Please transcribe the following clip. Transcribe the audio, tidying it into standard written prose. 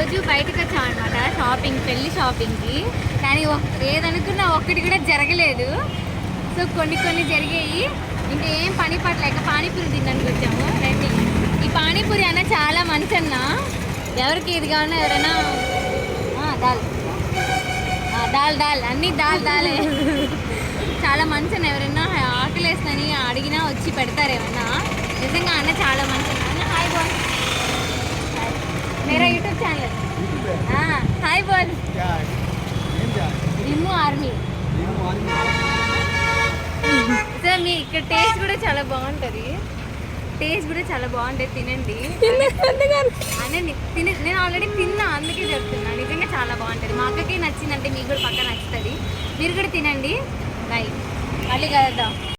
ఈరోజు బయటకు వచ్చాం అనమాట షాపింగ్, పెళ్లి షాపింగ్కి. కానీ ఏదనుకున్నా ఒక్కటి కూడా జరగలేదు. సో కొన్ని జరిగాయి. ఇంకా ఏం పని పట్టలేక పానీపూరి తినడానికి వచ్చాము. రండి. ఈ పానీపూరి అన్న చాలా మంచి అన్న. ఎవరికి ఇది కావాలన్నా ఎవరైనా దాల్ అన్నీ దాలే. చాలా మంచి అన్న. ఎవరైనా ఆకలేస్తని అడిగినా వచ్చి పెడతారు ఏమన్నా. నిజంగా అన్న చాలా మంచి అన్న. హాయ్ బాయ్, मेरा यूट्यूब चैनल हाय बोल रिमू आर्मी సార్ మీ ఇక్కడ టేస్ట్ కూడా చాలా బాగుంటుంది. తినండి అనండి. నేను ఆల్రెడీ తిన్నా, అందుకే చెప్తున్నా. నిజంగా చాలా బాగుంటుంది. మా అక్కకి నచ్చిందంటే మీకు కూడా పక్క నచ్చుతుంది. మీరు కూడా తినండి. బాయ్, మళ్ళీ కలుద్దాం.